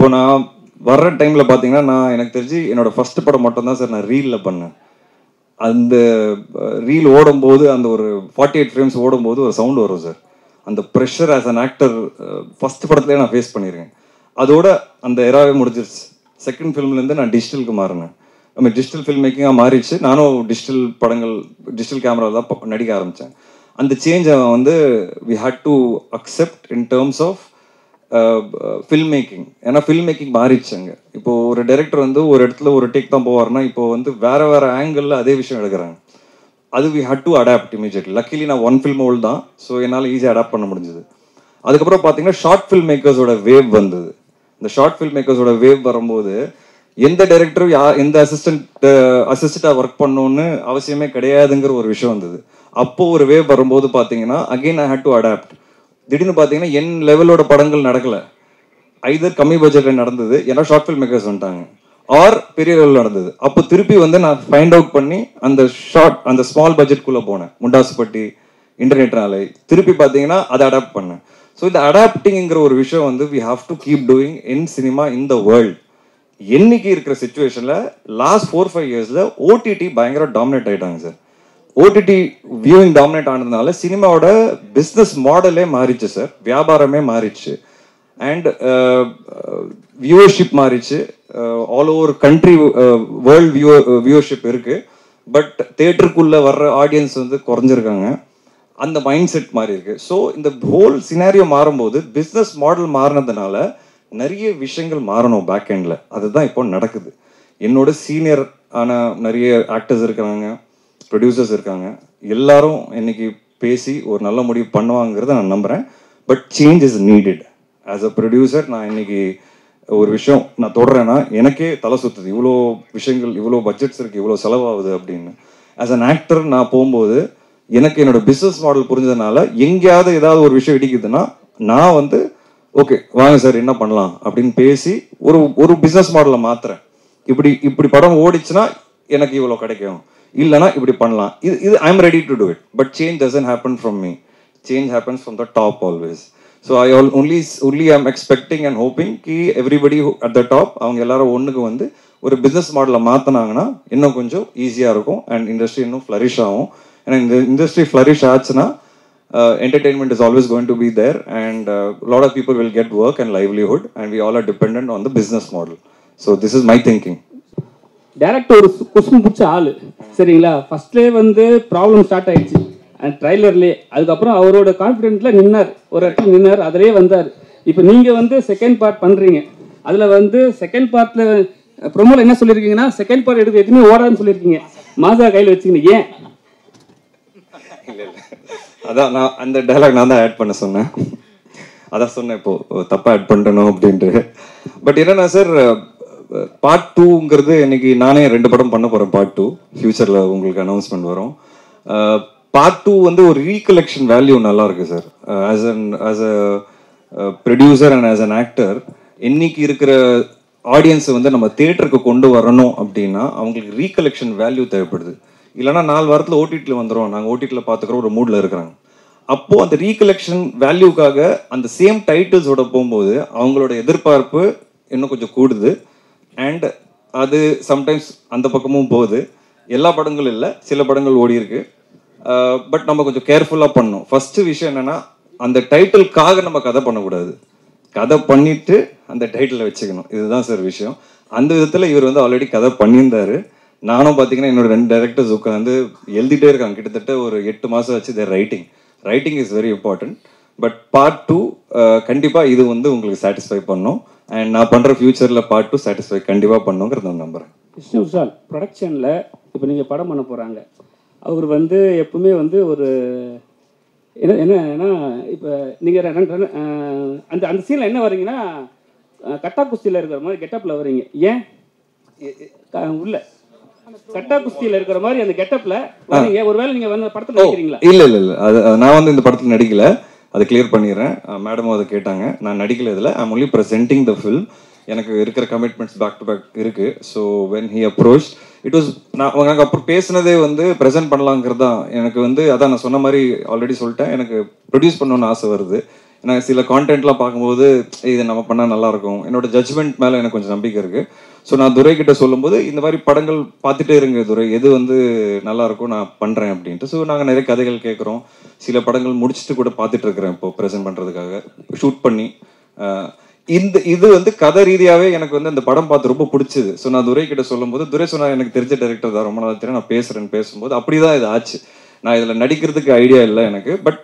இப்போ நான் வர்ற டைமில் பார்த்தீங்கன்னா நான் எனக்கு தெரிஞ்சு என்னோட ஃபர்ஸ்ட் படம் மட்டும்தான் சார் நான் ரீலில் பண்ணேன். அந்த ரீல் ஓடும்போது அந்த ஒரு 48 ஃப்ரேம்ஸ் ஓடும்போது ஒரு சவுண்ட் வரும் சார். அந்த pressure as an actor first படத்துலேயே நான் ஃபேஸ் பண்ணியிருக்கேன். அதோட அந்த எராவே முடிஞ்சிருச்சு. செகண்ட் ஃபிலிம்லேருந்து நான் டிஜிட்டலுக்கு மாறினேன். டிஜிட்டல் ஃபில்ம் மேக்கிங்காக மாறிடுச்சு. நானும் டிஜிட்டல் படங்கள் டிஜிட்டல் கேமரா தான் நடிக்க ஆரம்பித்தேன். அந்த சேஞ்சை வந்து we had to accept in terms of film making. ஏன்னா ஃபில்ம் மேக்கிங் மாறிடுச்சுங்க. இப்போது ஒரு டைரக்டர் வந்து ஒரு இடத்துல ஒரு டேக் தான் போவார்னா இப்போ வந்து வேறு வேறு ஆங்கிளில் அதே விஷயம் எடுக்கிறாங்க. அது we had to adapt immediately. Luckily நான் 1 ஃபில்ம் ஓல்டு தான், ஸோ என்னால் ஈஸியாக அடாப்ட் பண்ண முடிஞ்சது. அதுக்கப்புறம் பார்த்தீங்கன்னா ஷார்ட் ஃபில்ம் மேக்கர்ஸோட வேவ் வந்தது. இந்த ஷார்ட் ஃபில்ம் மேக்கர்ஸோட வேவ் வரும்போது எந்த டைரக்டரும் எந்த அசிஸ்டண்ட்டாக ஒர்க் பண்ணணுன்னு அவசியமே கிடையாதுங்கிற ஒரு விஷயம் வந்தது. அப்போது ஒரு வேவ் வரும்போது பார்த்தீங்கன்னா again I had to adapt. திடீர்னு பார்த்தீங்கன்னா என் லெவலோட படங்கள் நடக்கலை. ஐதர் கம்மி பட்ஜெட்டில் நடந்தது, ஏன்னா ஷார்ட் ஃபில்ம் மேக்கர்ஸ் வந்துட்டாங்க, ஆர் பெரிய லெவலில் நடந்தது. அப்போ திருப்பி வந்து நான் ஃபைண்ட் அவுட் பண்ணி அந்த ஸ்மால் பட்ஜெட்குள்ளே போனேன். முண்டாசுப்பட்டி, இன்டர்நெட் நாளை, திருப்பி பார்த்தீங்கன்னா அதை அடாப்ட் பண்ணேன். ஸோ இந்த அடாப்டிங்கிற ஒரு விஷயம் வந்து we have to keep doing in cinema in the world. என்னைக்கு இருக்கிற சிச்சுவேஷனில் லாஸ்ட் 4-5 இயர்ஸில் ஓடிடி பயங்கர டாமினேட் ஆகிட்டாங்க சார். ஓடிடி வியூவிங் டாமினேட் ஆனதுனால சினிமாவோட பிஸ்னஸ் மாடலே மாறிச்சு சார். வியாபாரமே மாறிச்சு. அண்ட் வியூவர்ஷிப் மாறிச்சு. All over country world viewership இருக்குது. பட் தேட்டருக்குள்ளே வர்ற ஆடியன்ஸ் வந்து குறைஞ்சிருக்காங்க. அந்த மைண்ட் செட் மாறி இருக்கு. ஸோ இந்த ஹோல் சினாரியோ மாறும்போது பிஸ்னஸ் மாடல் மாறினதுனால நிறைய விஷயங்கள் மாறணும் பேக் எண்டில். அதுதான் இப்போ நடக்குது. என்னோட சீனியர் ஆன நிறைய ஆக்டர்ஸ் இருக்கிறாங்க, ப்ரொடியூசர்ஸ் இருக்காங்க. எல்லாரும் இன்னைக்கு பேசி ஒரு நல்ல முடிவு பண்ணுவாங்கிறத நான் நம்புகிறேன். But change is needed. As a producer நான் இன்னைக்கு ஒரு விஷயம் நான் தொடர்றேன்னா எனக்கே தலை சுற்றுது. இவ்வளோ விஷயங்கள், இவ்வளோ பட்ஜெட்ஸ் இருக்குது, இவ்வளோ செலவாகுது அப்படின்னு. ஆஸ் அன் ஆக்டர் நான் போகும்போது எனக்கு என்னோட பிஸ்னஸ் மாடல் புரிஞ்சதுனால எங்கேயாவது ஏதாவது ஒரு விஷயம் இடிக்குதுன்னா நான் வந்து ஓகே வாங்க சார் என்ன பண்ணலாம் அப்படின்னு பேசி ஒரு பிஸ்னஸ் மாடலை மாத்துறேன். இப்படி படம் ஓடிச்சுன்னா எனக்கு இவ்வளோ கிடைக்கும், இல்லைனா இப்படி பண்ணலாம். இது I am ready to do it. But change doesn't happen from me. Change happens from the top always. So I only I'm expecting and hoping Ki everybody at the top அவங்க எல்லாரும் ஒன்றுக்கு வந்து ஒரு பிஸ்னஸ் மாடலை மாற்றினாங்கன்னா இன்னும் கொஞ்சம் ஈஸியாக இருக்கும். அண்ட் இண்டஸ்ட்ரி இன்னும் ஃப்ளரிஷ் ஆகும். ஏன்னா இந்த இண்டஸ்ட்ரி ஃப்ளரிஷ் ஆச்சுன்னா entertainment is always going to be there, and a lot of people will get work and livelihood, and we all are dependent on the business model. So this is my thinking. Director ஒரு question பிடிச்ச ஆள் சரிங்களா. ஃபர்ஸ்ட்லேயே வந்து problem start ஆயிடுச்சு and ட்ரைலர்லேயே. அதுக்கப்புறம் அவரோட கான்ஃபிடென்ட்டில் நின்னார், ஒரு இடத்துல நின்னார், அதிலே வந்தார். இப்போ நீங்கள் வந்து செகண்ட் பார்ட் பண்ணுறீங்க. அதில் வந்து செகண்ட் பார்ட்டில் ப்ரொமோவில் என்ன சொல்லியிருக்கீங்கன்னா செகண்ட் பார்ட் எடுத்து எதுவுமே ஓடாதுன்னு சொல்லியிருக்கீங்க. மாசா கையில் வச்சுக்கணும். ஏன்? இல்லை அதான் நான் அந்த டைலாக் நான் தான் ஆட் பண்ண சொன்னேன். அதான் சொன்னேன் இப்போ தப்பாக ஆட் பண்ணணும் அப்படின்ட்டு. பட் என்னன்னா சார், பார்ட் 2ங்கிறது இன்னைக்கு நானே 2 படம் பண்ண போகிறேன். பார்ட் 2 ஃபியூச்சரில் உங்களுக்கு அனௌன்ஸ்மெண்ட் வரும். பார்ட் 2 வந்து ஒரு ரீகலெக்ஷன் வேல்யூ நல்லா இருக்கு sir. As a producer and as an actor இன்னைக்கு இருக்கிற ஆடியன்ஸை வந்து நம்ம தியேட்டருக்கு கொண்டு வரணும் அப்படின்னா அவங்களுக்கு ரீகலெக்ஷன் வேல்யூ தேவைப்படுது. இல்லைனா 4 வாரத்தில் ஓடிடியில் வந்துடும், நாங்கள் ஓடிடியில் பார்த்துக்கிறோம் ஒரு மூடில் இருக்கிறாங்க. அப்போது அந்த ரீகலெக்ஷன் வேல்யூக்காக அந்த சேம் டைட்டில்ஸோட போகும்போது அவங்களோட எதிர்பார்ப்பு இன்னும் கொஞ்சம் கூடுது. அண்ட் அது சம்டைம்ஸ் அந்த பக்கமும் போகுது. எல்லா படங்களும் இல்லை, சில படங்கள் ஓடி இருக்கு. பட் நம்ம கொஞ்சம் கேர்ஃபுல்லாக பண்ணணும். ஃபஸ்ட்டு விஷயம் என்னென்னா அந்த டைட்டிலுக்காக நம்ம கதை பண்ணக்கூடாது. கதை பண்ணிவிட்டு அந்த டைட்டிலை வச்சுக்கணும். இதுதான் சார் விஷயம். அந்த விதத்தில் இவர் வந்து ஆல்ரெடி கதை பண்ணியிருந்தார். நானும் பார்த்தீங்கன்னா என்னோட 2 டைரக்டர்ஸ் உட்காந்து எழுதிட்டே இருக்காங்க. கிட்டத்தட்ட ஒரு 8 மாதம் வச்சு their writing is very important. But part 2 கண்டிப்பாக இது வந்து உங்களுக்கு சாட்டிஸ்ஃபை பண்ணும். அண்ட் நான் பண்ணுற ஃபியூச்சரில் பார்ட் 2 சாட்டிஸ்ஃபை கண்டிப்பாக பண்ணுங்கிறத நான் நம்புகிறேன். விஷ்ணு விஷால் ப்ரொடக்ஷனில் இப்போ நீங்கள் படம் பண்ண போகிறாங்க. அவர் வந்து எப்பவுமே வந்து ஒரு என்னன்னா இப்போ நீங்கள் அந்த சீனில் என்ன வரீங்கன்னா கட்டா குஸ்தியில் இருக்கிற மாதிரி கெட்டப்பில் வரீங்க. ஏன் உள்ள கட்டா குஸ்தியில் இருக்கிற மாதிரி அந்த கெட்டப்ல வரீங்க? ஒருவேளை நீங்க வந்து படத்துல நடிக்கிறீங்களா? இல்ல அது நான் வந்து இந்த படத்துல நடிக்கல. அதை கிளியர் பண்ணிடுறேன். மேடம் அதை கேட்டாங்க. நான் நடிக்கல இதில். I'm only presenting the film. எனக்கு இருக்கிற கமிட்மெண்ட்ஸ் பேக் டு பேக் இருக்கு. So when he approach it was நாங்கள் அப்புறம் பேசினதே வந்து ப்ரெசென்ட் பண்ணலாங்கிறது தான். எனக்கு வந்து அதான் நான் சொன்ன மாதிரி ஆல்ரெடி சொல்லிட்டேன். எனக்கு ப்ரொடியூஸ் பண்ணணும்னு ஆசை வருது. நான் சில கான்டென்ட்லாம் பார்க்கும்போது இது நம்ம பண்ணால் நல்லாயிருக்கும், என்னோட ஜட்ஜ்மெண்ட் மேலே எனக்கு கொஞ்சம் நம்பிக்கை இருக்குது. ஸோ நான் துரை கிட்ட சொல்லும்போது இந்த மாதிரி படங்கள் பார்த்துட்டே இருங்க துரை, எது வந்து நல்லாயிருக்கும் நான் பண்ணுறேன் அப்படின்ட்டு. ஸோ நாங்கள் நிறைய கதைகள் கேட்குறோம், சில படங்கள் முடிச்சுட்டு கூட பார்த்துட்டு இருக்கிறேன் இப்போ ப்ரெசென்ட் பண்ணுறதுக்காக ஷூட் பண்ணி. இது வந்து கதை ரீதியாகவே எனக்கு வந்து அந்த படம் பார்த்து ரொம்ப பிடிச்சது. ஸோ நான் துரை கிட்ட சொல்லும்போது துரை சொன்னார் எனக்கு தெரிஞ்ச டைரக்டர் தான், ரொம்ப நாள் தெரியும், நான் பேசுகிறேன்னு பேசும்போது அப்படி தான் இது ஆச்சு. நான் இதில் நடிக்கிறதுக்கு ஐடியா இல்லை எனக்கு, பட்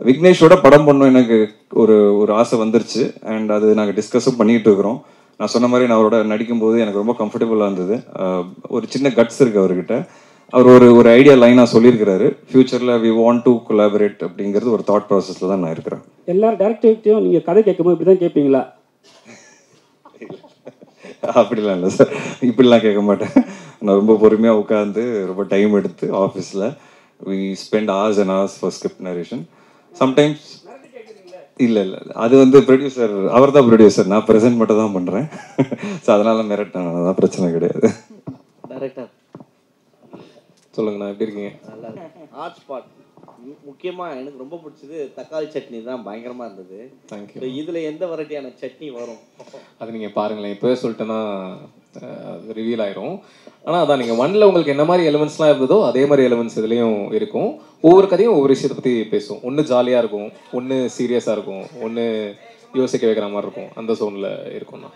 விக்னேஷோட படம் பண்ணோம் எனக்கு ஒரு ஆசை வந்துருச்சு. அண்ட் அது நாங்கள் டிஸ்கஸும் பண்ணிகிட்டு இருக்கிறோம். நான் சொன்ன மாதிரி நான் அவரோட நடிக்கும்போது எனக்கு ரொம்ப கம்ஃபர்டபுளாக இருந்தது. ஒரு சின்ன கட்ஸ் இருக்குது அவர்கிட்ட. அவர் ஒரு ஐடியா லைனாக சொல்லியிருக்கிறாரு, ஃபியூச்சரில் வி வாண்ட் டு கொலாபரேட் அப்படிங்கிறது ஒரு தாட் ப்ராசஸில் தான் நான் இருக்கிறேன். எல்லாரும் டேரக்டர்கிட்டையும் நீங்கள் கதை கேட்கும்போது இப்படி தான் கேட்பீங்களா? அப்படிலாம் இல்லை சார், இப்படிலாம் கேட்க மாட்டேன். நான் ரொம்ப பொறுமையாக உட்காந்து ரொம்ப டைம் எடுத்து ஆஃபீஸில் we spend hours and hours for script narration. Sometimes இல்லை அது வந்து ப்ரொடியூசர், அவர் தான் ப்ரொடியூசர், நான் ப்ரெசென்ட் மட்டும் தான் பண்ணுறேன். ஸோ அதனால மிரட்டேன், அதான் பிரச்சனை கிடையாது. டைரக்டர் சொல்லுங்கண்ணா, எப்படி இருக்கீங்க? நல்லா இருக்கு. ஹாட் ஸ்பாட் முக்கியமாக எனக்கு ரொம்ப பிடிச்சது தக்காளி சட்னி தான், பயங்கரமாக இருந்தது. தேங்க்யூ. இதில் எந்த வெரைட்டியான சட்னி வரும் அது நீங்கள் பாருங்களேன், இப்போவே சொல்லிட்டேன்னா ரிவீல் ஆயிரும். ஆனால் அதான் நீங்கள் ஒன்ல உங்களுக்கு என்ன மாதிரி எலிமெண்ட்ஸ்லாம் இருந்ததோ அதே மாதிரி எலிமெண்ட்ஸ் இதுலேயும் இருக்கும். ஒவ்வொரு கதையும் ஒவ்வொரு விஷயத்தை பற்றி பேசும். ஒன்று ஜாலியாக இருக்கும், ஒன்று சீரியஸாக இருக்கும், ஒன்று யோசிக்க வைக்கிற மாதிரி இருக்கும். அந்த சோனில் இருக்கும்ண்ணா.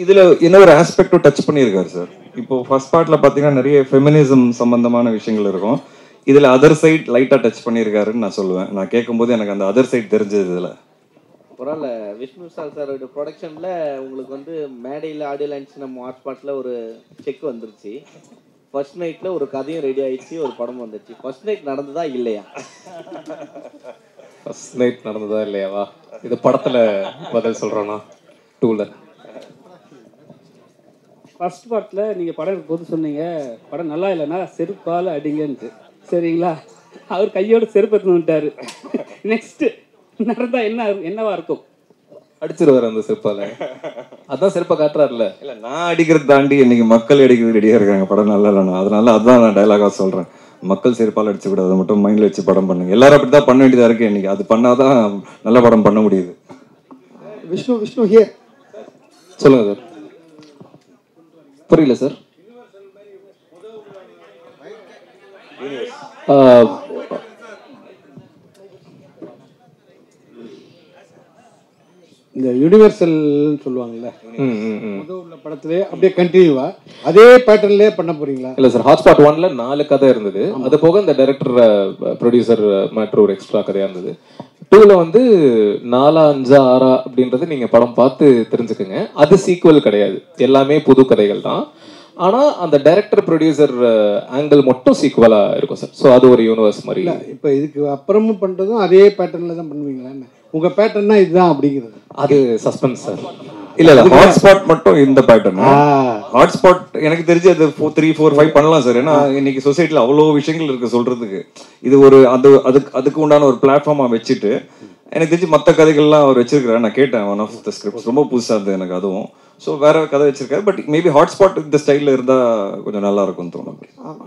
இதில் இன்னொரு ஆஸ்பெக்டும் டச் பண்ணியிருக்காரு சார். இப்போ ஃபர்ஸ்ட் பார்ட்டில் பார்த்தீங்கன்னா நிறைய ஃபெமினிசம் சம்பந்தமான விஷயங்கள் இருக்கும். இதில் அதர் சைட் லைட்டாக டச் பண்ணியிருக்காருன்னு நான் சொல்லுவேன். நான் கேட்கும்போது எனக்கு அந்த அதர் சைட் தெரிஞ்சது. இதில் பரவாயில்ல. விஷ்ணு விஷால் சாரோட ப்ரொடக்ஷனில் உங்களுக்கு வந்து மேடையில் ஆடியோ லான்ச் நம்ம ஹாட் ஸ்பாட்டில் ஒரு செக் வந்துருச்சு. ஃபர்ஸ்ட் நைட்டில் ஒரு கதையும் ரெடி ஆயிடுச்சு, ஒரு படம் வந்துச்சு. ஃபர்ஸ்ட் நைட் நடந்ததா இல்லையா? ஃபர்ஸ்ட் நைட் நடந்ததா இல்லையாவா? இது படத்தில் பதில் சொல்கிறோண்ணா. 2ல ஃபர்ஸ்ட் பார்ட்டில் நீங்கள் படம் போது சொன்னீங்க படம் நல்லா இல்லைன்னா செருப்பால் அடிங்கன்ட்டு, சரிங்களா? அவர் கையோடு செருப்பு எடுத்துன்னு வந்துட்டாரு. நெக்ஸ்ட்டு நடந்தால் என்னவா இருக்கும்? அடிச்சிருவார் அந்த செருப்பால். அதான் செருப்பை காட்டுறாருல. இல்லை, நான் அடிக்கிறது தாண்டி இன்னைக்கு மக்கள் அடிக்கிறது ரெடியாக இருக்காங்க படம் நல்லா இல்லைண்ணா. அதனால அதுதான் நான் டைலாகாக சொல்கிறேன், மக்கள் செருப்பால் அடிச்சுக்கூடாது, அதை மட்டும் மைண்டில் வச்சு படம் பண்ணுங்க. எல்லாரும் அப்படி தான் பண்ண வேண்டியதாக இருக்குது இன்னைக்கு. அது பண்ணாதான் நல்ல படம் பண்ண முடியுது. விஷ்ணு ஹியர். சொல்லுங்க சார். புரியல சார். இந்த யூனிவர்சல்னு சொல்லுவாங்கல்ல, உள்ள படத்திலே அப்படியே கண்டினியூவா அதே பேட்டர்ன்லேயே பண்ண போறீங்களா? இல்லை சார், ஹாட்ஸ்பாட் 1ல 4 கதை இருந்தது. அது போக இந்த டைரக்டர் ப்ரொடியூசர் மேட்ரு ஒரு எக்ஸ்ட்ரா கதையாக இருந்தது. 2ல வந்து 4, 5, 6 அப்படின்றது நீங்கள் படம் பார்த்து தெரிஞ்சுக்கோங்க. அது சீக்குவல் கிடையாது, எல்லாமே புது கதைகள் தான். ஆனால் அந்த டைரக்டர் ப்ரொடியூசர் ஆங்கிள் மட்டும் சீக்குவலாக இருக்கும் சார். ஸோ அது ஒரு யூனிவர்ஸ் மாதிரி. இல்லை, இப்போ இதுக்கு அப்புறமும் பண்ணுறதும் அதே பேட்டர்னில் தான் பண்ணுவீங்களான்னு? உங்கள் பேட்டர்னா இதுதான் அப்படிங்கிறது அது சஸ்பென்ஸ் சார். இல்ல ஹாட்ஸ்பாட் மட்டும் இந்த பேட்டர்ன். ஹாட்ஸ்பாட் எனக்கு தெரிஞ்சு அது 3, 4, 5 பண்ணலாம் சார். ஏன்னா இன்னைக்கு சொசைட்டில அவ்வளோ விஷயங்கள் இருக்கு சொல்றதுக்கு. இது ஒரு அதுக்கு உண்டான ஒரு பிளாட்ஃபார்மா வச்சுட்டு எனக்கு தெரிஞ்சு மற்ற கதைகள்லாம் அவர் வச்சிருக்காரு. நான் கேட்டேன், ஒன் ஆஃப் த ஸ்கிரிப்ட்ஸ் ரொம்ப புதுசாக இருந்தது எனக்கு அதுவும். ஸோ வேற கதை வச்சிருக்காரு. பட் மேபி ஹாட்ஸ்பாட் இந்த ஸ்டைலில் இருந்தால் கொஞ்சம் நல்லா இருக்கும் தோணும்.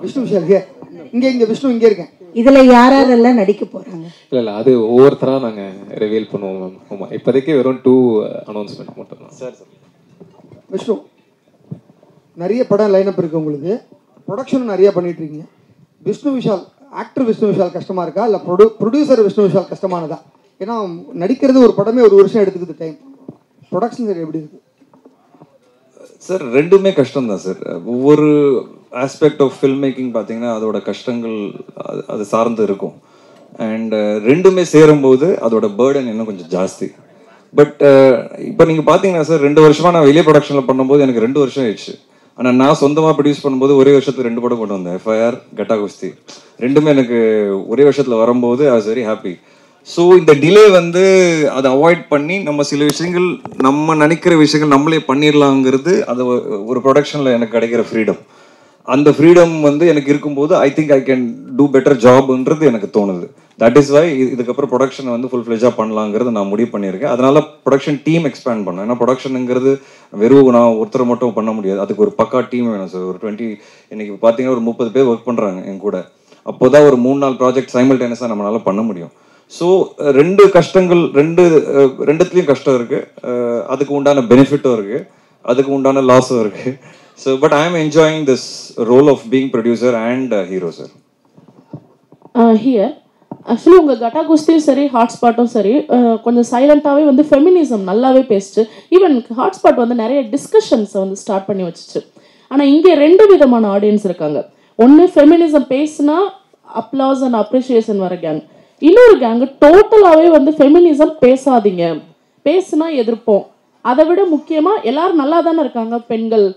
விஷ்ணு விஷால் இங்கே விஷ்ணு இங்கே இருக்கேன். இதுல யாரெல்லாம் நடிக்க போறாங்க? இல்லை அது ஒவ்வொருத்தரா நாங்கள் ரிவீல் பண்ணுவோம் மேம். ஆமாம், இப்போதைக்கு வெறும் 2 அனௌன்ஸ்மெண்ட் மட்டும் தான் சார். விஷ்ணு, நிறைய படம் லைனப் இருக்கு உங்களுக்கு, ப்ரொடக்ஷன் நிறைய பண்ணிட்டு இருக்கீங்க. விஷ்ணு விஷால் ஆக்டர் விஷ்ணு விஷால் கஷ்டமா இருக்கா, இல்லை ப்ரொடியூசர் விஷ்ணு விஷால் கஷ்டமானதா? ஏன்னா நடிக்கிறது ஒரு படமே ஒரு வருஷம் எடுத்துக்குது டைம். ப்ரொடக்ஷன் சரி எப்படி இருக்கு சார்? ரெண்டுமே கஷ்டம் தான் சார். ஒவ்வொரு ஆஸ்பெக்ட் ஆஃப் ஃபில்ம் மேக்கிங் பார்த்தீங்கன்னா அதோட கஷ்டங்கள் அது சார்ந்து இருக்கும். அண்ட் ரெண்டுமே சேரும்போது அதோட பேர்டன் இன்னும் கொஞ்சம் ஜாஸ்தி. பட் இப்போ நீங்கள் பார்த்தீங்கன்னா சார், 2 வருஷமாக நான் வெளியே ப்ரொடக்ஷனில் பண்ணும்போது எனக்கு 2 வருஷம் ஆயிடுச்சு. ஆனால் நான் சொந்தமாக ப்ரொடியூஸ் பண்ணும்போது ஒரே வருஷத்துக்கு 2 படம் கொண்டு வந்தேன். FIR, கட்டா குஸ்தி ரெண்டுமே எனக்கு ஒரே வருஷத்தில் வரும்போது I was very happy. So இந்த டிலே வந்து அதை அவாய்ட் பண்ணி நம்ம சில விஷயங்கள் நம்ம நினைக்கிற விஷயங்கள் நம்மளே பண்ணிடலாங்கிறது அது ஒரு ப்ரொடக்ஷனில் எனக்கு கிடைக்கிற ஃப்ரீடம். அந்த ஃப்ரீடம் வந்து எனக்கு இருக்கும்போது I think I can do better ஜாப்ன்றது எனக்கு தோணுது. தட் இஸ் வை இதுக்கப்புறம் ப்ரொடக்ஷனை வந்து ஃபுல் ஃப்ளெஜாக பண்ணலாங்கிறது நான் முடிவு பண்ணியிருக்கேன். அதனால ப்ரொடக்ஷன் டீம் எக்ஸ்பேண்ட் பண்ணேன். ஏன்னா ப்ரொடக்ஷனுங்கிறது வெறும் நான் ஒருத்தரை மட்டும் பண்ண முடியாது, அதுக்கு ஒரு பக்கா டீம் வேணும் சார். ஒரு 20 இன்னைக்கு பார்த்தீங்கன்னா ஒரு 30 பேர் ஒர்க் பண்ணுறாங்க என் கூட. அப்போதான் ஒரு 3-4 ப்ராஜெக்ட் சைமல்டேனியஸாக நம்மளால பண்ண முடியும். ஸோ ரெண்டுத்துலேயும் கஷ்டம் இருக்குது, அதுக்கு உண்டான பெனிஃபிட்டும் இருக்குது, அதுக்கு உண்டான லாஸும் இருக்குது. So but I am enjoying this role of being producer and hero sir. Here actually உங்கள் கட்டா குஸ்தியும் சரி ஹாட்ஸ்பாட்டும் சரி கொஞ்சம் சைலண்ட்டாகவே வந்து ஃபெமினிசம் நல்லாவே பேசிச்சு. ஈவன் ஹாட்ஸ்பாட் வந்து நிறைய டிஸ்கஷன்ஸை வந்து ஸ்டார்ட் பண்ணி வச்சுச்சு. ஆனால் இங்கே 2 விதமான ஆடியன்ஸ் இருக்காங்க. ஒன்று ஃபெமினிசம் பேசுனா அப்ளாஸ் அண்ட் அப்ரிஷியேஷன் வர கேங், இன்னொரு கேங்கு டோட்டலாகவே வந்து ஃபெமினிசம் பேசாதீங்க, பேசுனா எதிர்ப்போம், அதை விட முக்கியமாக எல்லாரும் நல்லா தானே இருக்காங்க பெண்கள்,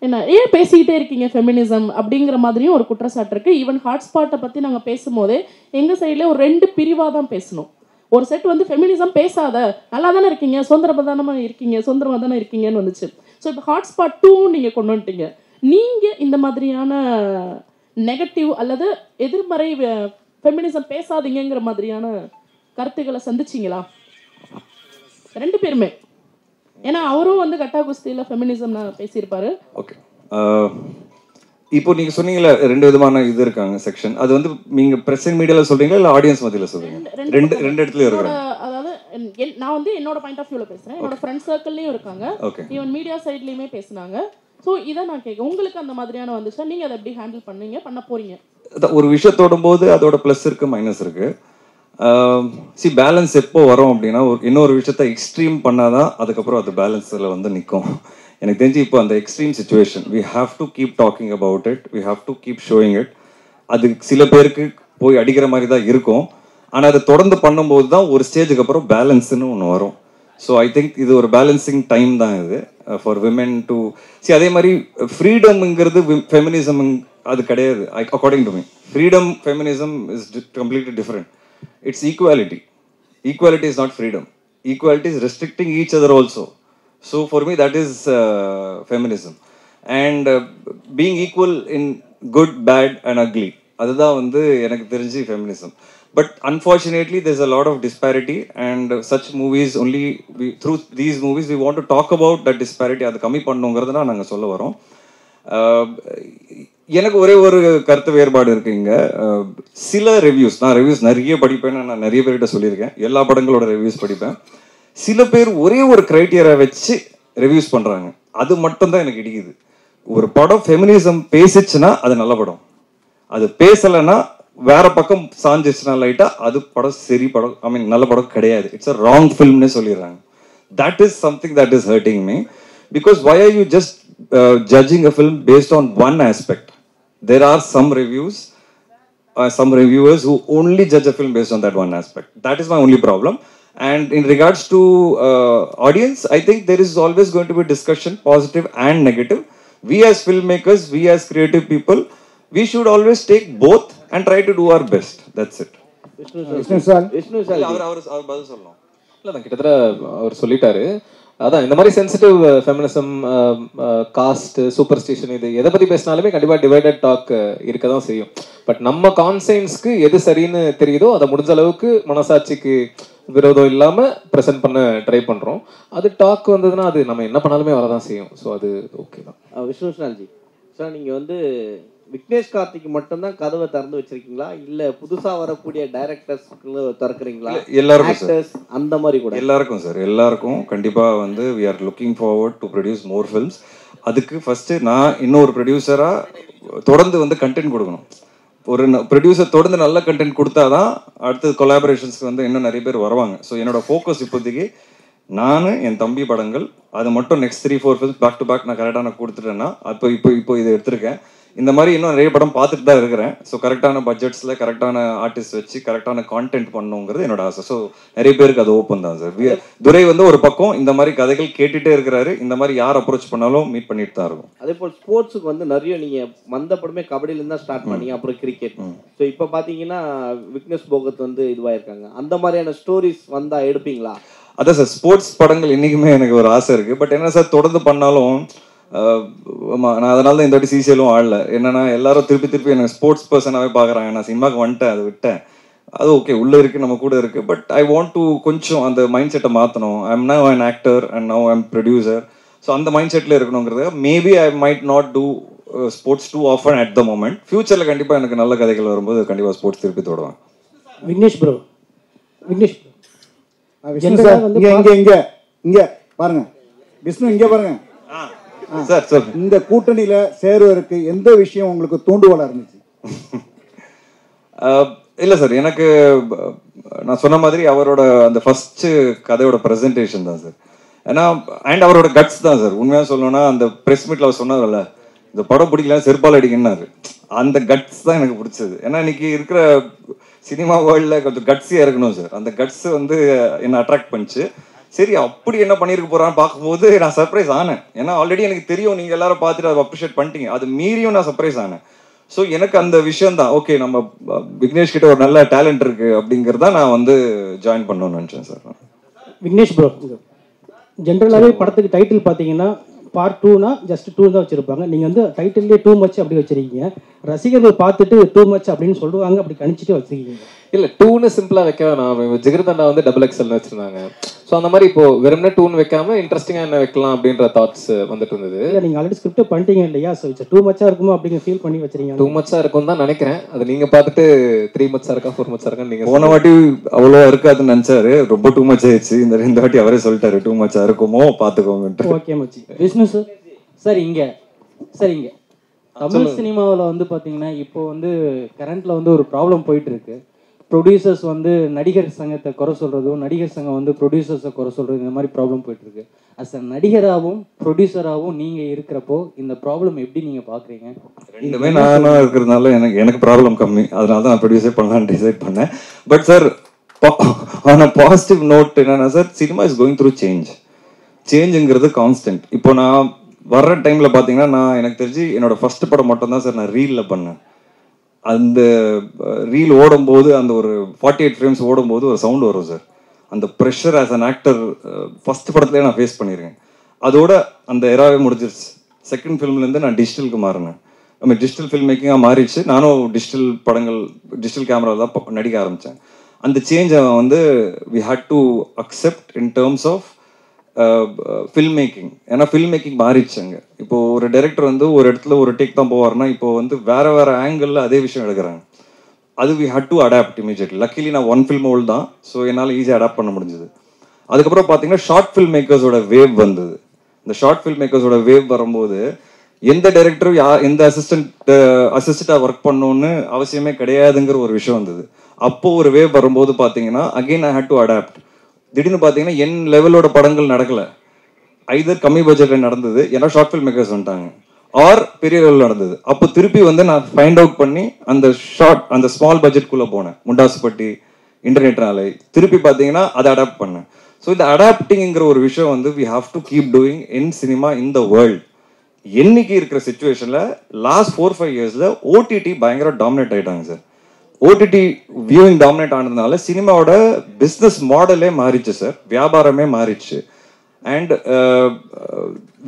என்ன ஏன் பேசிக்கிட்டே இருக்கீங்க ஃபெமினிசம் அப்படிங்கிற மாதிரியும் ஒரு குற்றச்சாட்டு இருக்குது. ஈவன் ஹாட்ஸ்பாட்டை பற்றி நாங்கள் பேசும்போதே எங்கள் சைடில் ஒரு 2 பிரிவாக தான் பேசணும். ஒரு செட் வந்து ஃபெமினிசம் பேசாத, நல்லா தானே இருக்கீங்க, சுதந்திரமாக தானே இருக்கீங்கன்னு வந்துச்சு. ஸோ இப்போ ஹாட்ஸ்பாட் 2 நீங்கள் கொண்டு வந்துட்டீங்க. நீங்கள் இந்த மாதிரியான நெகட்டிவ் அல்லது எதிர்மறை ஃபெமினிசம் பேசாதீங்கிற மாதிரியான கருத்துக்களை சந்திச்சிங்களா 2 பேருமே? ஏன்னா அவரும் வந்து கட்டா குஸ்தியில் ஃபெமினிசம் பேசியிருப்பாரு. ஓகே, இப்போ நீங்கள் சொன்னீங்களா 2 விதமான இது இருக்காங்க செக்ஷன், அது வந்து நீங்கள் பிரசன்ட் மீடியாவில் சொல்கிறீங்களா இல்லை ஆடியன்ஸ் மத்தியில் சொல்கிறீங்க? ரெண்டு இடத்துலையும் இருக்கிறாங்க. அதாவது நான் வந்து என்னோட பாயிண்ட் ஆஃப் வியூவில் பேசுகிறேன், என்னோட ஃப்ரெண்ட் சர்க்கிள்லையும் இருக்காங்க, ஈவன் மீடியா சைட்லேயுமே பேசுனாங்க. ஸோ இதை நான் கேட்க, உங்களுக்கு அந்த மாதிரியான வந்துச்சா, நீங்கள் அதை எப்படி ஹேண்டில் பண்ண போகிறீங்க? ஒரு விஷயத்தோடும் போது அதோட ப்ளஸ் இருக்குது, மைனஸ் இருக்குது. பேலன்ஸ் எப்போ வரும் அப்படின்னா, இன்னொரு விஷயத்த எக்ஸ்ட்ரீம் பண்ணாதான் அதுக்கப்புறம் அது பேலன்ஸில் வந்து நிற்கும். எனக்கு தெரிஞ்சு இப்போ அந்த extreme situation, we have to keep talking about it, we have to keep showing it. அது சில பேருக்கு போய் அடிக்கிற மாதிரி தான் இருக்கும், ஆனால் அதை தொடர்ந்து பண்ணும்போது தான் ஒரு ஸ்டேஜுக்கு அப்புறம் பேலன்ஸ்னு ஒன்று வரும். ஸோ ஐ திங்க் இது ஒரு பேலன்சிங் டைம் தான் இது ஃபார் விமென் டு அதே மாதிரி ஃப்ரீடம்ங்கிறது ஃபெமினிசம் அது கிடையாது. According to me freedom feminism is completely different. It's equality. Equality is not freedom. Equality is restricting each other also. So for me that is feminism. And being equal in good, bad and ugly. Adha vandu enakku therinji feminism. But unfortunately there's a lot of disparity, and such movies only through these movies we want to talk about that disparity. Adu kammi pannungiradha naanga solla varom. எனக்கு ஒரே ஒரு கருத்து வேறுபாடு இருக்குங்க. சில reviews, நான் reviews நிறைய படிப்பேன்னு நான் நிறைய பேர்கிட்ட சொல்லியிருக்கேன், எல்லா படங்களோட ரிவ்யூஸ் படிப்பேன். சில பேர் ஒரே ஒரு கிரைட்டீரியா வச்சு ரிவ்யூஸ் பண்ணுறாங்க, அது மட்டும்தான் எனக்கு இடிக்குது. ஒரு படம் ஃபெமினிசம் பேசிச்சுன்னா அது நல்ல படம், அது பேசலைன்னா வேற பக்கம் சாஞ்சிச்சுன்னா லைட்டாக அது படம் சரி படம், ஐ மீன் நல்ல படம் கிடையாது, இட்ஸ் அ ராங் ஃபில்ம்னு சொல்லிடுறாங்க. That is something that is hurting me, because why are you just judging a film based on one aspect? There are some reviewers who only judge a film based on that one aspect. That is my only problem. And in regards to audience, I think there is always going to be discussion, positive and negative. We as filmmakers, we as creative people, we should always take both and try to do our best. That's it. Vishnu sir. அவர் பதில் சொல்லணும். இல்லை, நான் கிட்டத்தட்ட அவர் சொல்லிட்டாரு. அதான் இந்த மாதிரி sensitive feminism, cost, super ஸ்டிஷன், இது எதை பற்றி பேசினாலுமே கண்டிப்பாக டிவைடட் டாக் இருக்க தான் செய்யும். பட் நம்ம கான்சைன்ஸ்க்கு எது சரின்னு தெரியுதோ அதை முடிஞ்ச அளவுக்கு மனசாட்சிக்கு விரோதம் இல்லாமல் ப்ரெசென்ட் பண்ண ட்ரை பண்ணுறோம். அது டாக் வந்ததுன்னா அது நம்ம என்ன பண்ணாலுமே வரதான் செய்யும். ஸோ அது ஓகே தான். விஷ்ணு சார்ஜி சார், நீங்கள் வந்து விக்னேஷ் கார்த்திக்கு மட்டும்தான் கதவை திறந்து வச்சிருக்கீங்களா, இல்ல புதுசா வரக்கூடிய டைரக்டர்ஸ்க்கு திறக்கிறீங்களா? எல்லாருக்கும் அந்த மாதிரி கூட எல்லாருக்கும் சார், எல்லாருக்கும் கண்டிப்பா வந்து we are looking forward to produce more films. அதுக்கு ஃபர்ஸ்ட் நான் இன்னொரு ப்ரொடியூசரா தொடர்ந்து வந்து கண்டென்ட் கொடுக்கணும். ஒரு ப்ரொடியூசர் தொடர்ந்து நல்ல கண்டென்ட் கொடுத்தாதான் அடுத்த கொலாபரேஷன்ஸ்க்கு வந்து இன்னும் நிறைய பேர் வருவாங்க. ஸோ என்னோட ஃபோக்கஸ் இப்போதைக்கு நான் என் தம்பி படங்கள், அது மட்டும் next 3-4 films back to back நான் கரெக்டாக நான் கொடுத்துட்டேன்னா இப்போ இதை எடுத்திருக்கேன். இந்த மாதிரி இன்னும் நிறைய படம் பார்த்துட்டு தான் இருக்கிறேன். ஸோ கரெக்டான பட்ஜெட்ஸில் கரெக்டான ஆர்டிஸ்ட் வச்சு கரெக்டான கான்டென்ட் பண்ணணுங்கிறது என்னோட ஆசை. ஸோ நிறைய பேருக்கு அது ஓப்பன் தான் சார். துரை வந்து ஒரு பக்கம் இந்த மாதிரி கதைகள் கேட்டுகிட்டே இருக்கிறாரு, இந்த மாதிரி யார் அப்ரோச் பண்ணாலும் மீட் பண்ணிட்டு தான் இருக்கும். அதே போல் ஸ்போர்ட்ஸுக்கு வந்து நிறைய நீங்கள் வந்த படமே கபடியிலேருந்து தான் ஸ்டார்ட் பண்ணீங்க, அப்புறம் கிரிக்கெட். ஸோ இப்போ பார்த்தீங்கன்னா விக்னேஷ் போகத் வந்து இதுவாயிருக்காங்க. அந்த மாதிரியான ஸ்டோரிஸ் வந்தால் எடுப்பீங்களா? அதான் சார், ஸ்போர்ட்ஸ் படங்கள் இன்றைக்குமே எனக்கு ஒரு ஆசை இருக்குது. பட் என்ன சார், தொடர்ந்து பண்ணாலும் ஆமாம், நான் அதனால தான் இந்த வாட்டி சிசிஎலும் ஆடல. என்னன்னா எல்லாரும் திருப்பி எனக்கு ஸ்போர்ட்ஸ் பர்சனாகவே பார்க்குறாங்க. நான் சினிமாவுக்கு வந்துட்டேன், அதை விட்டேன். அது ஓகே, உள்ளே இருக்குது, நம்ம கூட இருக்குது. பட் ஐ வாண்ட் டு கொஞ்சம் அந்த மைண்ட் செட்டை மாற்றணும். I am now an actor and now I am producer. So அந்த மைண்ட் செட்டில் இருக்கணுங்கிறது maybe I might not do sports too often at the moment. ஃபியூச்சரில் கண்டிப்பாக எனக்கு நல்ல கதைகள் வரும்போது கண்டிப்பாக ஸ்போர்ட்ஸ் திருப்பி தொடுவேன். விக்னேஷ் ப்ரோ, விக்னேஷ் விஷ்ணு சார் இங்க பாருங்க, விஷ்ணு இங்க பாருங்க சார். சார், இந்த கூட்டணியில சேருவதற்கு எந்த விஷயம் உங்களுக்கு தூண்டுகோலா இருந்துச்சு? இல்லை சார், எனக்கு நான் சொன்ன மாதிரி அவரோட அந்த ஃபர்ஸ்ட் கதையோட ப்ரெசன்டேஷன் தான் சார். ஏன்னா அண்ட் அவரோட கட்ஸ் தான் சார். உண்மையாக சொல்லணும்னா அந்த ப்ரெஸ் மீட்டில் அவர் சொன்னதில்ல, இந்த படம் பிடிக்கல செருப்பால் அடிக்கன்னாரு. அந்த கட்ஸ் தான் எனக்கு பிடிச்சது. ஏன்னா இன்னைக்கு இருக்கிற சினிமா வேர்ல்டில் கொஞ்சம் கட்ஸியாக இருக்கணும் சார். அந்த கட்ஸ் வந்து என்னை அட்ராக்ட் பண்ணிச்சு. சரி, அப்படி என்ன பண்ணியிருக்க போகிறான்னு பார்க்கும்போது நான் சர்ப்ரைஸ் ஆனேன். ஏன்னா ஆல்ரெடி எனக்கு தெரியும், நீங்கள் எல்லாரும் பார்த்துட்டு அதை அப்ரிஷியேட் பண்ணிட்டீங்க. அது மீறியும் நான் சர்ப்ரைஸ் ஆனேன். ஸோ எனக்கு அந்த விஷயம் தான், ஓகே நம்ம விக்னேஷ் கிட்ட ஒரு நல்ல டேலண்ட் இருக்கு அப்படிங்கிறத நான் வந்து ஜாயின் பண்ணணும்னு நினச்சேன் சார். விக்னேஷ் ப்ரோ, ஜென்ரலாகவே படத்துக்கு டைட்டில் பார்த்தீங்கன்னா பார்ட் 2னா ஜஸ்ட் 2 தான் வச்சுருப்பாங்க. நீங்கள் வந்து டைட்டில்லே டூ மச் அப்படி வச்சுருக்கீங்க. ரசிகர்கள் பார்த்துட்டு டூ மச் அப்படின்னு சொல்லுவாங்க, அப்படி கணிச்சிட்டு வச்சுருக்கீங்க. இல்லை, 2ன்னு சிம்பிளாக வைக்க வேணாம். ஜிகர்தண்டா வந்து XXL வச்சுருந்தாங்க. ஸோ அந்த மாதிரி இப்போ வெறும்னா 2ன்னு வைக்காம இன்ட்ரெஸ்டிங்காக என்ன வைக்கலாம் அப்படின்ற தாட்ஸ் வந்துட்டு இருந்தது. இல்லை, நீங்கள் ஆல்ரெடி ஸ்கிரிப்டை பண்ணிட்டீங்க இல்லையா? ஸோ டூ மச்சாக இருக்குமோ அப்படிங்கிற ஃபீல் பண்ணி வச்சுருக்கீங்க. 2 மச்சாக இருக்கும் தான் நினைக்கிறேன். அது நீங்கள் பார்த்துட்டு 3 மச்சாக இருக்கா 4 மச்சாக இருக்கான்னு நீங்கள் போன வாட்டி அவ்வளோ இருக்காதுன்னு நினச்சாரு, ரொம்ப டூ மச் ஆயிடுச்சு. இந்த வாட்டி அவரே சொல்லிட்டாரு டூ மச்சா இருக்குமோ பார்த்துக்கோங்க. ஓகே மச்சி. விஷ்ணு சார் இங்கே தமிழ் சினிமாவில் வந்து பார்த்தீங்கன்னா இப்போ வந்து கரண்ட்டில் வந்து ஒரு ப்ராப்ளம் போயிட்டு இருக்கு. ப்ரொடியூசர்ஸ் வந்து நடிகர் சங்கத்தை குறை சொல்கிறதும், நடிகர் சங்கம் வந்து ப்ரொடியூசர்ஸை குறை சொல்கிறது, இந்த மாதிரி ப்ராப்ளம் போயிட்டுருக்கு. அஸ் அ நடிகராகவும் ப்ரொடியூசராகவும் நீங்கள் இருக்கிறப்போ இந்த ப்ராப்ளம் எப்படி நீங்கள் பார்க்குறீங்க? ரெண்டுமே நானா இருக்கிறதுனால எனக்கு ப்ராப்ளம் கம்மி. அதனால தான் நான் ப்ரொடியூஸே பண்ணலான்னு டிசைட் பண்ணேன். But sir, on a positive note என்னன்னா sir, cinema is going through சேஞ்சுங்கிறது கான்ஸ்டன்ட். இப்போ நான் வர்ற டைமில் பார்த்தீங்கன்னா எனக்கு தெரிஞ்சு என்னோட ஃபர்ஸ்ட் படம் மட்டும்தான் சார் நான் ரீலில் பண்ணேன். அந்த ரீல் ஓடும்போது அந்த ஒரு 48 ஃப்ரேம்ஸ் ஓடும்போது ஒரு சவுண்ட் வரும் சார். அந்த pressure as an actor first படத்துலேயே நான் ஃபேஸ் பண்ணியிருக்கேன். அதோட அந்த எராவே முடிஞ்சிருச்சு. செகண்ட் ஃபிலிம்லேருந்து நான் டிஜிட்டலுக்கு மாறினேன். டிஜிட்டல் ஃபில்ம் மேக்கிங்காக மாறிடுச்சு. நானும் டிஜிட்டல் கேமராவில் தான் நடிக்க ஆரம்பித்தேன். அந்த சேஞ்சை வந்து we had to accept in terms of film making. ஏன்னா ஃபில்ம் மேக்கிங் மாறிடுச்சுங்க. இப்போ ஒரு டைரக்டர் வந்து ஒரு இடத்துல ஒரு டேக் தான் போவார்னா இப்போ வந்து வேற ஆங்கிளில் அதே விஷயம் எடுக்கிறாங்க. அது we had to adapt immediately. Luckily நான் 1 ஃபில்ம் ஓல்டு தான், ஸோ என்னால் ஈஸியாக அடாப்ட் பண்ண முடிஞ்சது. அதுக்கப்புறம் பார்த்தீங்கன்னா ஷார்ட் ஃபில்ம் மேக்கர்ஸோட வேவ் வந்தது. இந்த ஷார்ட் ஃபில்ம் மேக்கர்ஸோட வேவ் வரும்போது எந்த டைரக்டரும் எந்த அசிஸ்டண்டாக ஒர்க் பண்ணணும்னு அவசியமே கிடையாதுங்கிற ஒரு விஷயம் வந்தது. அப்போது ஒரு வேவ் வரும்போது பார்த்தீங்கன்னா again I had to adapt. திடீர்னு பார்த்தீங்கன்னா என் லெவலோட படங்கள் நடக்கலை. ஐதர் கம்மி பட்ஜெட்டில் நடந்தது, ஏன்னா ஷார்ட் ஃபில்ம் மேக்கர்ஸ் வந்துட்டாங்க, ஆர் பெரிய லெவலில் நடந்தது. அப்போ திருப்பி வந்து நான் ஃபைண்ட் அவுட் பண்ணி அந்த ஸ்மால் பட்ஜெட்குள்ளே போனேன். முண்டாசுப்பட்டி, இன்டர்நெட் நாளை திருப்பி பார்த்தீங்கன்னா அதை அடாப்ட் பண்ணேன். ஸோ இந்த அடாப்டிங்கிற ஒரு விஷயம் வந்து we have to keep doing in cinema in the world. என்னைக்கு இருக்கிற சுச்சுவேஷனில் லாஸ்ட் 4-5 இயர்ஸில் ஓடிடி பயங்கர டாமினேட் ஆகிட்டாங்க சார். ஓடிடி வியூவிங் டாமினேட் ஆனதுனால சினிமாவோட பிஸ்னஸ் மாடலே மாறிச்சு சார். வியாபாரமே மாறிச்சு. அண்ட்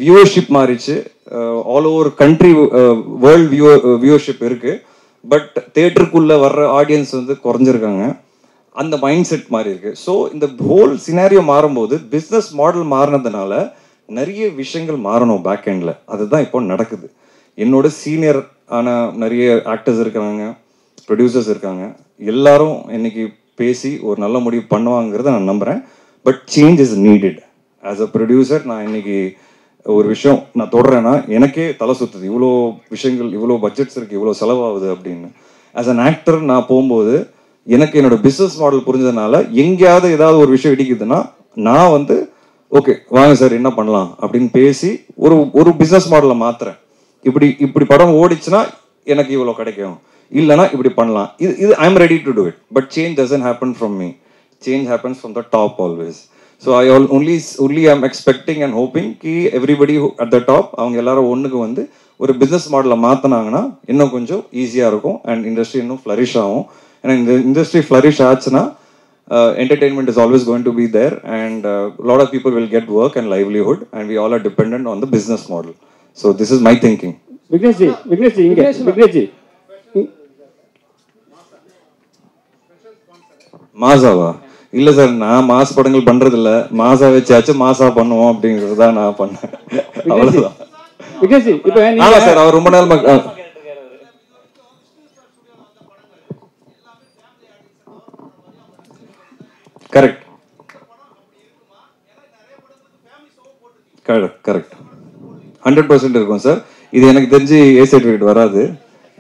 வியூவர்ஷிப் மாறிச்சு. All over country world viewership இருக்குது. பட் தேட்டருக்குள்ளே வர்ற ஆடியன்ஸ் வந்து குறைஞ்சிருக்காங்க. அந்த மைண்ட் செட் மாறி இருக்கு. ஸோ இந்த ஹோல் சினாரியோ மாறும்போது பிஸ்னஸ் மாடல் மாறினதுனால நிறைய விஷயங்கள் மாறணும் பேக் எண்டில். அதுதான் இப்போ நடக்குது. என்னோட சீனியர் ஆன நிறைய ஆக்டர்ஸ் இருக்கிறாங்க, ப்ரொடியூசர்ஸ் இருக்காங்க. எல்லாரும் இன்னைக்கு பேசி ஒரு நல்ல முடிவு பண்ணுவாங்கிறத நான் நம்புகிறேன். But change is needed. As a producer நான் இன்னைக்கு ஒரு விஷயம் நான் தொடர்றேன்னா எனக்கே தலை சுற்றுது. இவ்வளோ விஷயங்கள், இவ்வளோ பட்ஜெட்ஸ் இருக்குது, இவ்வளோ செலவாகுது அப்படின்னு. ஆஸ் அன் ஆக்டர் நான் போகும்போது எனக்கு என்னோட பிஸ்னஸ் மாடல் புரிஞ்சதுனால எங்கேயாவது ஏதாவது ஒரு விஷயம் இடிக்குதுன்னா நான் வந்து ஓகே வாங்க சார் என்ன பண்ணலாம் அப்படின்னு பேசி ஒரு பிஸ்னஸ் மாடலை மாற்றுறேன். இப்படி படம் ஓடிச்சுன்னா எனக்கு இவ்வளோ கிடைக்கும், இல்லைனா இப்படி பண்ணலாம். இது I am ready to do it. But change doesn't happen from me. Change happens from the top always. So I only am expecting and hoping ki everybody at the top அவங்க எல்லாரும் ஒன்றுக்கு வந்து ஒரு பிஸ்னஸ் மாடலை மாற்றினாங்கன்னா இன்னும் கொஞ்சம் ஈஸியாக இருக்கும். அண்ட் இண்டஸ்ட்ரி இன்னும் ஃப்ளரிஷ் ஆகும். ஏன்னா இந்த இண்டஸ்ட்ரி ஃப்ளரிஷ் ஆச்சுன்னா entertainment is always going to be there, and a lot of people will get work and livelihood, and we all are dependent on the business model. So this is my thinking. Vignesh மாசாவா? இல்ல sir, நான் mass படங்கள் பண்றது இல்ல. மாசா வச்சாச்சும் மாசா பண்ணுவோம் அப்படிங்கறத நான் பண்ணேன். அவ்வளவுதான். ஆமா சார், அவர் ரொம்ப நாள் கரெக்ட் கரெக்ட் 100% இருக்கும் சார். இது எனக்கு தெரிஞ்சு ஏ சர்டிஃபிகேட் வராது,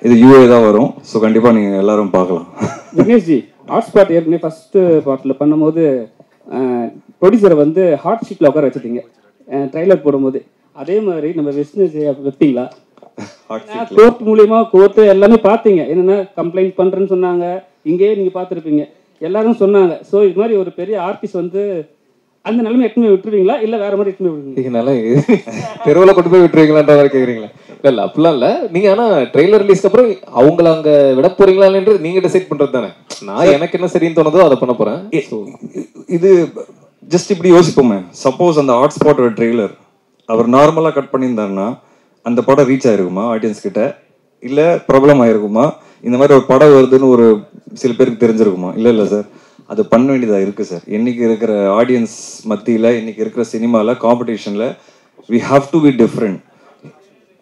இது யூஏ தான் வரும். ஸோ கண்டிப்பாக நீங்கள் எல்லாரும் பார்க்கலாம். விக்னேஷ்ஜி, ஹாட்ஸ்பாட் ஏற்கனவே ஃபஸ்ட்டு பார்ட்டில் பண்ணும்போது ப்ரொடியூசரை வந்து ஹாட் ஷீட்டில் உட்கார வச்சுட்டீங்க ட்ரைலர் போடும்போது. அதே மாதிரி நம்ம விஷ்ணு வைப்பீங்களா? கோர்ட் மூலியமா கோர்ட்டு எல்லாமே பார்த்தீங்க, என்னென்ன கம்ப்ளைண்ட் பண்ணுறேன்னு சொன்னாங்க, இங்கேயே நீங்கள் பார்த்துருப்பீங்க, எல்லாரும் சொன்னாங்க. ஸோ இது மாதிரி ஒரு பெரிய ஆர்டிஸ்ட் வந்து அந்த நிலைமை எட்டுமே விட்டுருவீங்களா இல்லை வேற மாதிரி எட்டுமே விட்டுருவீங்களா? தெருவில் கொண்டு போய் விட்டுருவீங்களான்ற மாதிரி கேட்குறீங்களா? இல்லை அப்படிலாம் இல்லை. நீங்கள் ஆனால் ட்ரெய்லர் ரிலீஸ்க்கு அப்புறம் அவங்கள அங்கே விட போறீங்களான்றது நீங்கள் டிசைட் பண்ணுறது தானே. நான் எனக்கு என்ன சரின்னு தோணுதோ அதை பண்ண போகிறேன். இது ஜஸ்ட் இப்படி யோசிப்போமே, சப்போஸ் அந்த ஹாட்ஸ்பாட்டோட ட்ரெய்லர் அவர் நார்மலாக கட் பண்ணியிருந்தாருன்னா அந்த படம் ரீச் ஆயிருக்குமா ஆடியன்ஸ் கிட்ட, இல்லை ப்ராப்ளம் ஆயிருக்குமா? இந்த மாதிரி ஒரு படம் வருதுன்னு ஒரு சில பேருக்கு தெரிஞ்சிருக்குமா? இல்லை சார், அது பண்ண வேண்டியதாக இருக்குது சார். இன்றைக்கி இருக்கிற ஆடியன்ஸ் மத்தியில், இன்றைக்கி இருக்கிற சினிமாவில், காம்படிஷனில் we have to be different.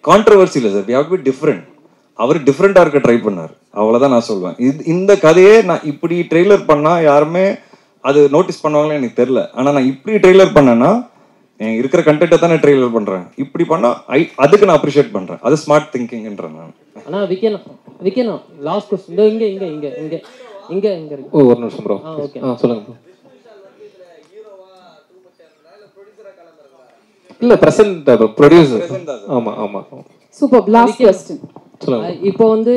Controversy இல்லை sir, we have to be different. அவர் டிஃப்ரெண்ட்டாக இருக்க ட்ரை பண்ணார், அவ்வளோதான் நான் சொல்வேன். இந்த கதையே நான் இப்படி ட்ரெய்லர் பண்ணால் யாருமே அது நோட்டீஸ் பண்ணுவாங்களே எனக்கு தெரில. ஆனால் நான் இப்படி ட்ரெய்லர் பண்ணேன்னா இருக்கிற கண்டென்ட்டை தானே ட்ரெய்லர் பண்ணுறேன். இப்படி பண்ணால் அதுக்கு நான் அப்ரிஷியேட் பண்ணுறேன். அது ஸ்மார்ட் திங்கிங்ன்றேன் நான். ஆனால் விக்கணும் லாஸ்ட் கொஸ்டின் இங்கே இங்கே இங்கே இங்கே இங்கே இங்கே இருக்கு. ஓ, ஒரு நிமிஷம் ப்ரோ. ஓகே, சொல்லுங்க ப்ரோ. இல்ல பிரசன்ட் ப்ரொடியூசர். ஆமா ஆமா சூப்பர். லாஸ்ட் क्वेश्चन சொல்லுங்க. இப்போ வந்து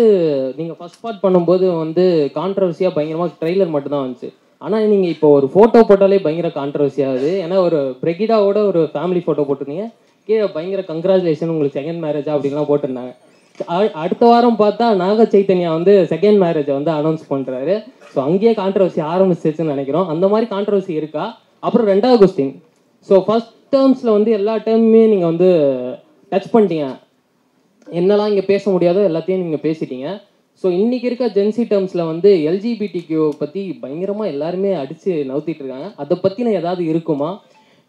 நீங்க ஃபர்ஸ்ட் பார்ட் பண்ணும்போது வந்து கான்ட்ரோவர்சியா பயங்கரமா ட்ரெய்லர் மட்டும் தான் வந்துச்சு. ஆனா நீங்க இப்போ ஒரு போட்டோ போட்டாலே பயங்கர கான்ட்ரோவர்சி ஆகுது. ஏன்னா ஒரு பிரெகிடாவோட ஒரு ஃபேமிலி போட்டோ போட்டிருந்தீங்க, கீழே பயங்கர கங்க்ராச்சுலேஷன் உங்களுக்கு செகண்ட் மேரேஜா அப்படின்லாம் போட்டிருந்தாங்க. அடுத்த வாரம் பார்த்தா நாக சைத்தன்யா வந்து செகண்ட் மேரேஜை வந்து அனௌன்ஸ் பண்ணுறாரு. ஸோ அங்கேயே கான்ட்ரவர்சி ஆரம்பிச்சிச்சுன்னு நினைக்கிறோம். அந்த மாதிரி கான்ட்ரவர்சி இருக்கா? அப்புறம் ரெண்டாவது கொஸ்டின், ஸோ ஃபர்ஸ்ட் டேர்ம்ஸில் வந்து எல்லா டேர்முமே நீங்கள் வந்து டச் பண்ணிட்டீங்க, என்னெல்லாம் இங்கே பேச முடியாதோ எல்லாத்தையும் நீங்கள் பேசிட்டீங்க. ஸோ இன்றைக்கி இருக்க ஜென்சி டேர்ம்ஸில் வந்து எல்ஜிபிடிக்யூ பற்றி பயங்கரமாக எல்லாருமே அடித்து நவுத்திட்டு இருக்காங்க. அதை பற்றின ஏதாவது இருக்குமா?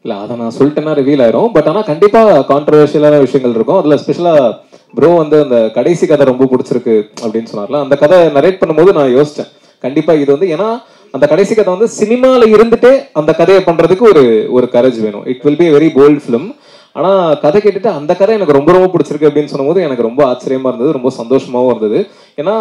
இல்லை, அதை நான் சொல்லிட்டேன்னா ரிவீல் ஆயிரும். பட் ஆனால் கண்டிப்பாக கான்ட்ரவர்ஷியலான விஷயங்கள் இருக்கும். அதில் ஸ்பெஷலாக ப்ரோ வந்து அந்த கடைசி கதை ரொம்ப பிடிச்சிருக்கு அப்படின்னு சொன்னார்ல, அந்த கதை நரேட் பண்ணும்போது நான் யோசித்தேன், கண்டிப்பாக இது வந்து ஏன்னா அந்த கடைசி கதை வந்து சினிமாவில் இருந்துட்டே அந்த கதையை பண்ணுறதுக்கு ஒரு கரேஜ் வேணும். It will be very bold film. ஆனால் கதை கேட்டுட்டு அந்த கதை எனக்கு ரொம்ப ரொம்ப பிடிச்சிருக்கு அப்படின்னு சொன்னபோது எனக்கு ரொம்ப ஆச்சரியமாக இருந்தது, ரொம்ப சந்தோஷமாகவும் இருந்தது. ஏன்னா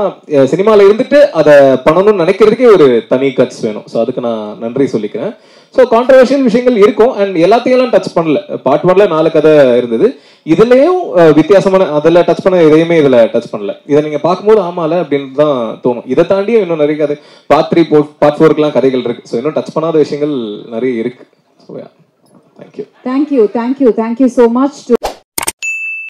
சினிமாவில் இருந்துட்டு அதை பண்ணணும்னு நினைக்கிறதுக்கே ஒரு தனி கட்ஸ் வேணும். ஸோ அதுக்கு நான் நன்றி சொல்லிக்கிறேன். ஸோ கான்ட்ரவர்ஷியல் விஷயங்கள் இருக்கும். அண்ட் எல்லாத்தையும் டச் பண்ணல. பார்ட் 1ல 4 கதை இருந்தது, இதுலேயும் வித்தியாசமான அதில் டச் பண்ண எதையுமே இதில் டச் பண்ணல. இதை நீங்கள் பார்க்கும்போது ஆமால அப்படின்னு தான் தோணும். இதை தாண்டியும் இன்னும் நிறைய கதை பார்ட் 3 பார்ட் 4க்குலாம் கதைகள் இருக்கு. ஸோ இன்னும் டச் பண்ணாத விஷயங்கள் நிறைய இருக்கு. So thank you. Thank you so much to